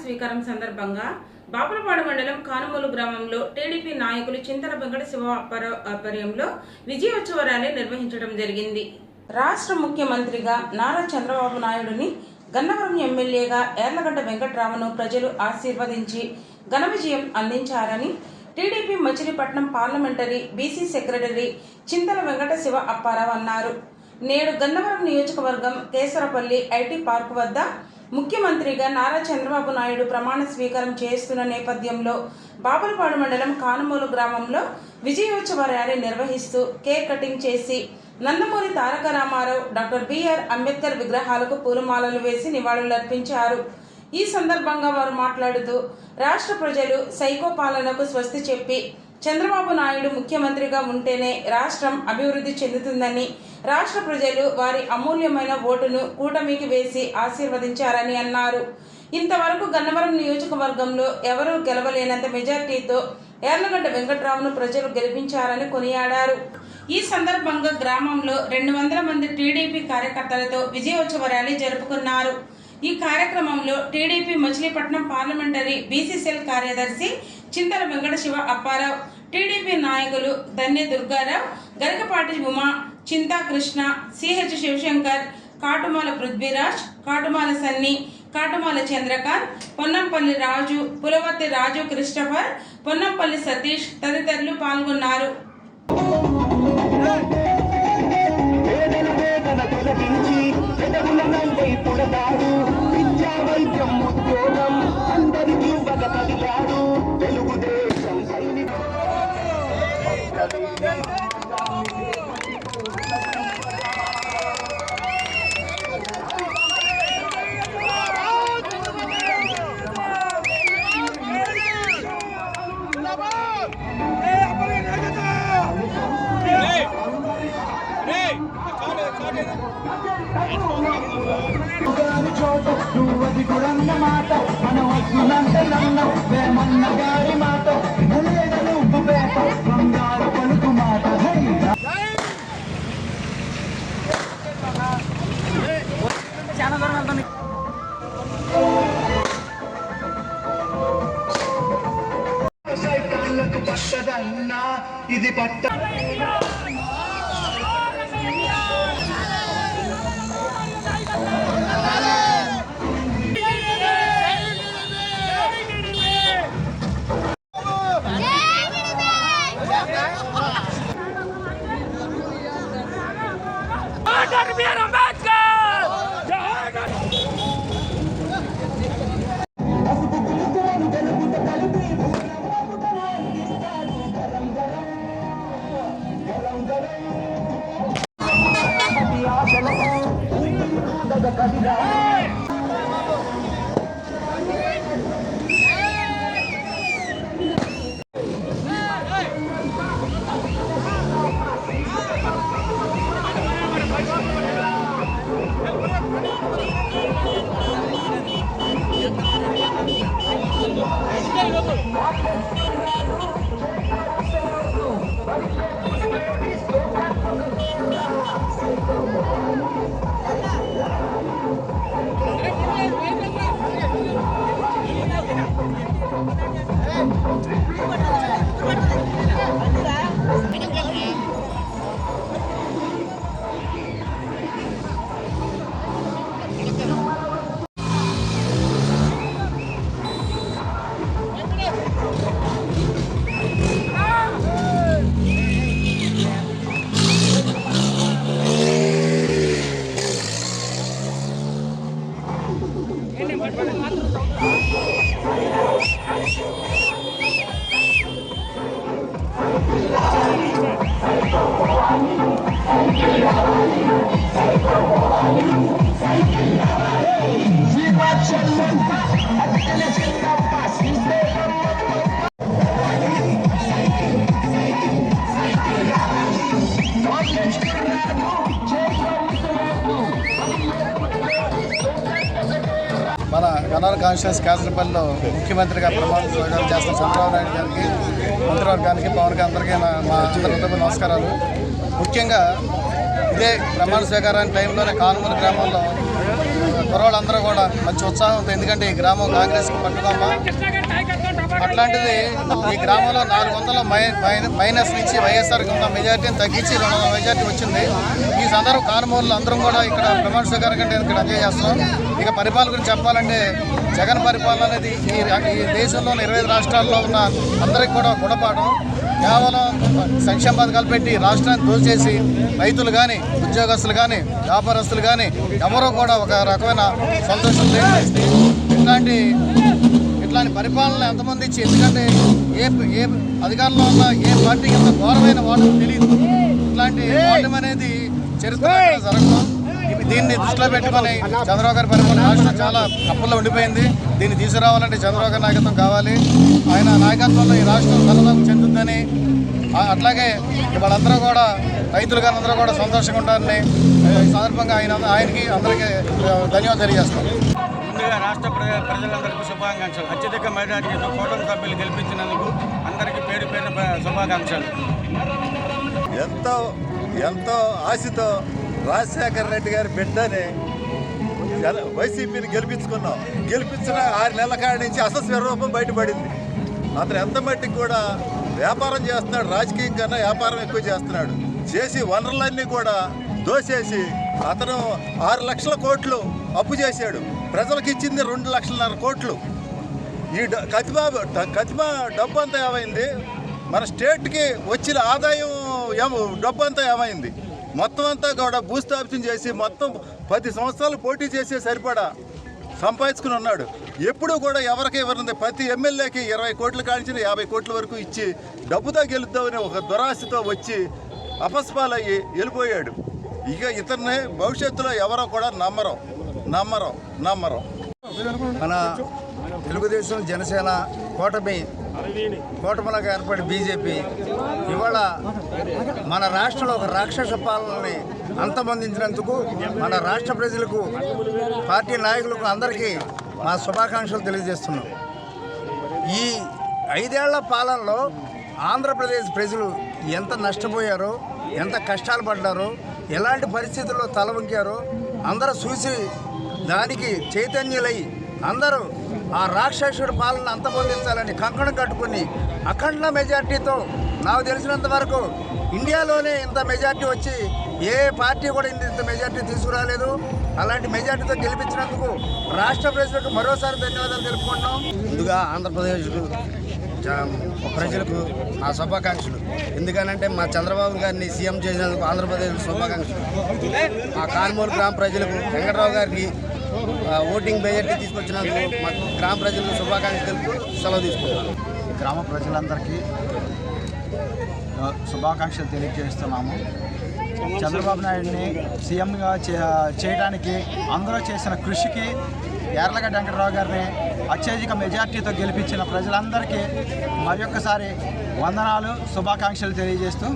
స్వీకారం సందర్భంగా బాపులపాడు మండలం కానుమూలు గ్రామంలో టీడీపీ నాయకులు చింతల వెంకట శివ ఆధ్వర్యంలో విజయోత్సవ ర్యాలీ నిర్వహించడం జరిగింది. రాష్ట్ర ముఖ్యమంత్రిగా నారా చంద్రబాబు నాయుడుని, గన్నవరం ఎమ్మెల్యేగా యార్లగడ్డ వెంకట్రామను ప్రజలు ఆశీర్వదించి ఘన విజయం అందించారని TDP Machilipatnam parliamentary BC secretary Chintala Venkata Siva Apparao అన్నారు. నేడు గన్నవరం నియోజకవర్గం కేసరపల్లి ఐటీ పార్క్ వద్ద ముఖ్యమంత్రిగా నారా చంద్రబాబు నాయుడు ప్రమాణ స్వీకారం చేస్తున్న నేపథ్యంలో బాపులపాడు మండలం కానుమూలు గ్రామంలో విజయోత్సవ ర్యాలీ నిర్వహిస్తూ కేక్ కటింగ్ చేసి నందమూరి తారక రామారావు, డాక్టర్ బిఆర్ అంబేద్కర్ విగ్రహాలకు పూలమాలలు వేసి నివాళులర్పించారు. ఈ సందర్భంగా వారు మాట్లాడుతూ రాష్ట్ర ప్రజలు సైకో పాలనకు స్వస్తి చెప్పి చంద్రబాబు నాయుడు ముఖ్యమంత్రిగా ఉంటేనే రాష్ట్రం అభివృద్ధి చెందుతుందని, రాష్ట్ర ప్రజలు వారి అమూల్యమైన ఓటును కూటమికి వేసి ఆశీర్వదించారని అన్నారు. ఇంతవరకు గన్నవరం నియోజకవర్గంలో ఎవరూ గెలవలేనంత మెజార్టీతో యార్లగడ్డ వెంకట్రామను ప్రజలు గెలిపించారని కొనియాడారు. ఈ సందర్భంగా గ్రామంలో 200 మంది టీడీపీ కార్యకర్తలతో విజయోత్సవ ర్యాలీ జరుపుకున్నారు. ఈ కార్యక్రమంలో TDP Machilipatnam parliamentary BC cell కార్యదర్శి చింతల వెంకట శివ అప్పారావు, టీడీపీ నాయకులు ధన్య దుర్గారావు, గరికపాటి ఉమా, చింతా కృష్ణ, సిహెచ్ శివశంకర్, కాటుమాల పృథ్వీరాజ్, కాటుమాల సన్ని, కాటుమాల చంద్రకాంత్, పొన్నంపల్లి రాజు, పులవర్తి రాజు క్రిస్టఫర్, పొన్నంపల్లి సతీష్ తదితరులు పాల్గొన్నారు. ఇది పట్ట మన గన్నవరం కాన్స్టిట్యూన్సీ కేసరపల్లిలో ముఖ్యమంత్రిగా ప్రమాణ స్వీకారం చేస్తున్న చంద్రబాబు నాయుడు గారికి, మంత్రివర్గానికి, పవన్ అందరికీ మా అందరికీ నమస్కారాలు. ముఖ్యంగా ఇదే ప్రమాణ స్వీకారానికి టైంలోనే కానుమూల గ్రామంలో కుర్రోళ్ళందరూ కూడా మంచి ఉత్సాహంతో, ఎందుకంటే ఈ గ్రామం కాంగ్రెస్కి పట్టుకోమా, అట్లాంటిది ఈ గ్రామంలో 400 మైనస్ నుంచి వైఎస్ఆర్కి ఉన్న మెజార్టీని తగ్గించి 200 మెజార్టీ వచ్చింది. ఈ సందర్భం కానుమూలలో అందరం కూడా ఇక్కడ ప్రమాణ స్వీకారం కంటే ఇక్కడ ఎంజాయ్ చేస్తున్నాం. ఇక పరిపాలన గురించి చెప్పాలంటే జగన్ పరిపాలన అనేది ఈ దేశంలోని 25 రాష్ట్రాల్లో ఉన్న అందరికీ కూడా గుణపాఠం. కేవలం సంక్షేమ పథకాలు పెట్టి రాష్ట్రాన్ని దోచేసి రైతులు కానీ, ఉద్యోగస్తులు కానీ, వ్యాపారస్తులు కానీ ఎవరో కూడా ఒక రకమైన సంతోషం లేదు. ఇట్లాంటి పరిపాలన ఎంతమంది ఇచ్చి, ఎందుకంటే ఏ అధికారంలో ఉన్న ఏ పార్టీకి ఎంత ఘోరమైన వాటం తెలియదు. ఇట్లాంటి వాటం అనేది చరిత్ర జరగడం. దీన్ని దృష్టిలో పెట్టుకొని చంద్రబాబు గారి పరిపాలన రాష్ట్రం చాలా అప్పుల్లో ఉండిపోయింది. దీన్ని తీసుకురావాలంటే చంద్రబాబు గారి నాయకత్వం కావాలి. ఆయన నాయకత్వంలో ఈ రాష్ట్రం తలలోకి చెందుతుందని, అట్లాగే వాళ్ళందరూ కూడా రైతులు కానీ అందరూ కూడా సంతోషంగా ఉంటారని ఈ సందర్భంగా ఆయనకి అందరికీ ధన్యవాదాలు తెలియజేస్తాం. ముందుగా రాష్ట్ర ప్రజలందరికీ శుభాకాంక్షలు. అత్యధిక మెజారిటీతో కూటమి సభ్యులు గెలిపించినందుకు అందరికీ పేరు శుభాకాంక్షలు. ఎంతో ఆశతో రాజశేఖర రెడ్డి గారి బిడ్డని వైసీపీని గెలిపించిన 6 నెలల కాడి నుంచి అసలు స్వరూపం బయటపడింది. అతను ఎంత మట్టికి కూడా వ్యాపారం చేస్తున్నాడు, రాజకీయం కన్నా వ్యాపారం ఎక్కువ చేస్తున్నాడు. చేసి వనరులన్నీ కూడా దోసేసి అతను 6 లక్షల కోట్లు అప్పు చేశాడు. ప్రజలకు ఇచ్చింది 2,5 లక్షల కోట్లు. ఈ కతిమా డబ్బు అంతా ఏమైంది? మన స్టేట్కి వచ్చిన ఆదాయం డబ్బు అంతా ఏమైంది? మొత్తం అంతా కూడా భూస్థాపితం చేసి మొత్తం 10 సంవత్సరాలు పోటీ చేసే సరిపడా సంపాదించుకుని ఉన్నాడు. ఎప్పుడూ కూడా ఎవరికి ఇవ్వనుంది. ప్రతి ఎమ్మెల్యేకి 20 కోట్లు కానించిన 50 కోట్ల వరకు ఇచ్చి డబ్బుతో గెలుద్దామని ఒక దురాశతో వచ్చి అపస్పాలయ్యి వెళ్ళిపోయాడు. ఇక ఇతన్ని భవిష్యత్తులో ఎవరో కూడా నమ్మరు. మన తెలుగుదేశం, జనసేన కూటమిలాగా ఏర్పడి బీజేపీ ఇవాళ మన రాష్ట్రంలో ఒక రాక్షస పాలనని అంతమొందించినందుకు మన రాష్ట్ర ప్రజలకు, పార్టీ నాయకులకు అందరికీ మా శుభాకాంక్షలు తెలియజేస్తున్నాం. ఈ 5 ఏళ్ల పాలనలో ఆంధ్రప్రదేశ్ ప్రజలు ఎంత నష్టపోయారో, ఎంత కష్టాలు పడ్డారో, ఎలాంటి పరిస్థితుల్లో తల వంకారో అందరూ చూసి దానికి చైతన్యులై అందరూ ఆ రాక్షసుడి పాలన అంతమొందించాలని కంకణం కట్టుకుని అఖండ మెజార్టీతో, నాకు తెలిసినంత వరకు ఇండియాలోనే ఇంత మెజార్టీ వచ్చి ఏ పార్టీ కూడా ఇంత మెజార్టీ తీసుకురాలేదు. అలాంటి మెజార్టీతో గెలిపించినందుకు రాష్ట్ర ప్రజలకు మరోసారి ధన్యవాదాలు తెలుపుకుంటున్నాం. ముందుగా ఆంధ్రప్రదేశ్ ప్రజలకు నా శుభాకాంక్షలు. ఎందుకనంటే మా చంద్రబాబు గారిని సీఎం చేసినందుకు ఆంధ్రప్రదేశ్ శుభాకాంక్షలు. మా కానుమూల గ్రామ ప్రజలకు వెంకటరావు గారికి ఓటింగ్ మెజార్టీ తీసుకొచ్చినందుకు మా గ్రామ ప్రజలకు శుభాకాంక్షలు తెలుపుతూ సెలవు తీసుకుంటున్నాను. గ్రామ ప్రజలందరికీ శుభాకాంక్షలు తెలియజేస్తున్నాము. చంద్రబాబు నాయుడిని సీఎంగా చేయడానికి అందరూ చేసిన కృషికి, యార్లగడ్డ వెంకటరావు గారిని అత్యధిక మెజార్టీతో గెలిపించిన ప్రజలందరికీ మరొకసారి వందనాలు, శుభాకాంక్షలు తెలియజేస్తూ